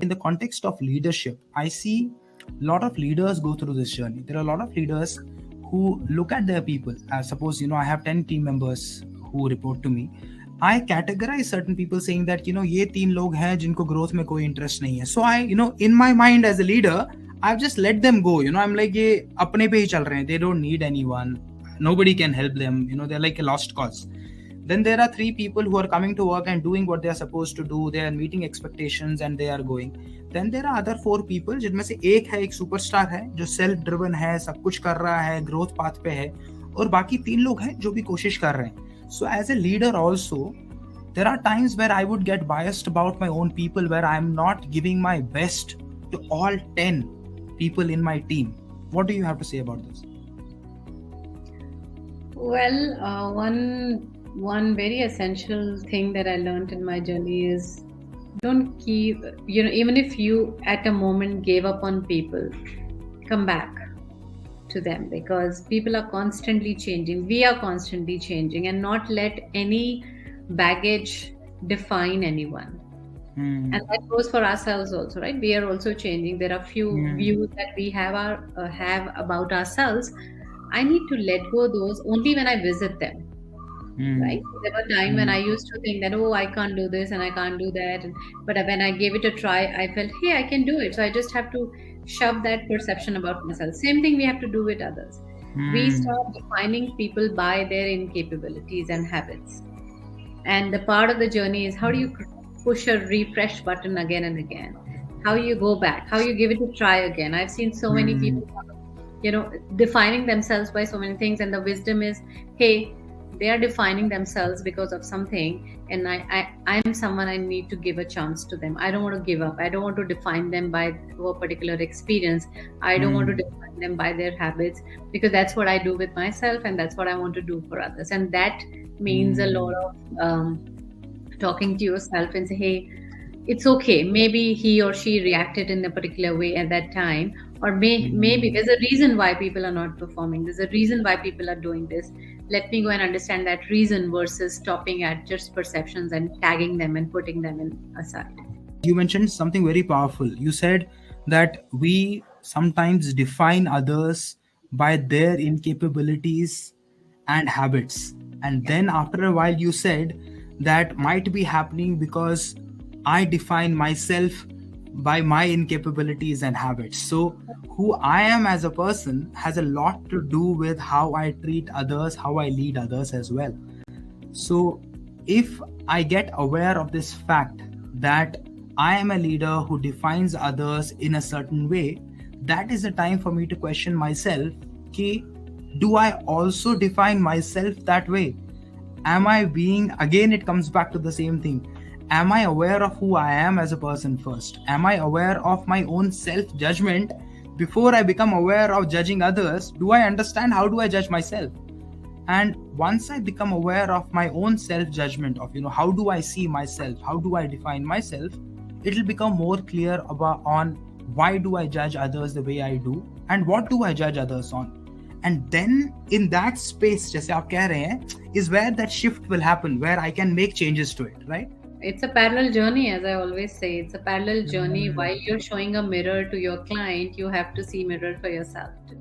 In the context of leadership, I see a lot of leaders go through this journey. There are a lot of leaders who look at their people. Suppose, I have 10 team members who report to me. I categorize certain people saying that, ये 3 लोग हैं जिनको growth में कोई interest नहीं है. So I, in my mind as a leader, I've just let them go. I'm like, ये अपने पे ही चल रहे हैं. They don't need anyone. Nobody can help them. They're like a lost cause. Then there are 3 people who are coming to work and doing what they are supposed to do. They are meeting expectations and they are going. Then there are other 4 people जिनमें से एक है, एक superstar है जो self driven है, सब कुछ कर रहा है, growth path पे है, और बाकी 3 लोग हैं जो भी कोशिश कर रहे हैं. So as a leader also, there are times where I would get biased about my own people, where I am not giving my best to all 10 people in my team. What do you have to say about this? Well, one very essential thing that I learned in my journey is don't keep, even if you at a moment gave up on people, come back to them, because people are constantly changing. We are constantly changing, and not let any baggage define anyone. And that goes for ourselves also, right? We are also changing. There are few views that we have about ourselves. I need to let go those only when I visit them. Right? There were times when I used to think that, I can't do this and I can't do that. But when I gave it a try, I felt, hey, I can do it. So I just have to shove that perception about myself. Same thing we have to do with others. We start defining people by their incapabilities and habits. And the part of the journey is how do you push a refresh button again and again? How you go back? How you give it a try again? I've seen so many people, defining themselves by so many things. And the wisdom is, hey, they are defining themselves because of something, and I'm someone, I need to give a chance to them. I don't want to give up. I don't want to define them by a particular experience. I don't want to define them by their habits, because that's what I do with myself, and that's what I want to do for others. And that means a lot of talking to yourself and say, hey, it's okay. Maybe he or she reacted in a particular way at that time, or maybe there's a reason why people are not performing. There's a reason why people are doing this. Let me go and understand that reason versus stopping at just perceptions and tagging them and putting them aside. You mentioned something very powerful. You said that we sometimes define others by their incapabilities and habits. And then after a while, you said that might be happening because I define myself by my incapabilities and habits. So who I am as a person has a lot to do with how I treat others, how I lead others as well. So if I get aware of this fact that I am a leader who defines others in a certain way, that is the time for me to question myself, do I also define myself that way? Am I being, again it comes back to the same thing, am I aware of who I am as a person first? Am I aware of my own self-judgment before I become aware of judging others? Do I understand how do I judge myself? And once I become aware of my own self-judgment of, how do I see myself? How do I define myself? It'll become more clear on why do I judge others the way I do and what do I judge others on? And then in that space, जैसे आप कह रहे हैं, is where that shift will happen, where I can make changes to it, right? It's a parallel journey, as I always say. It's a parallel journey. While you're showing a mirror to your client, you have to see mirror for yourself too.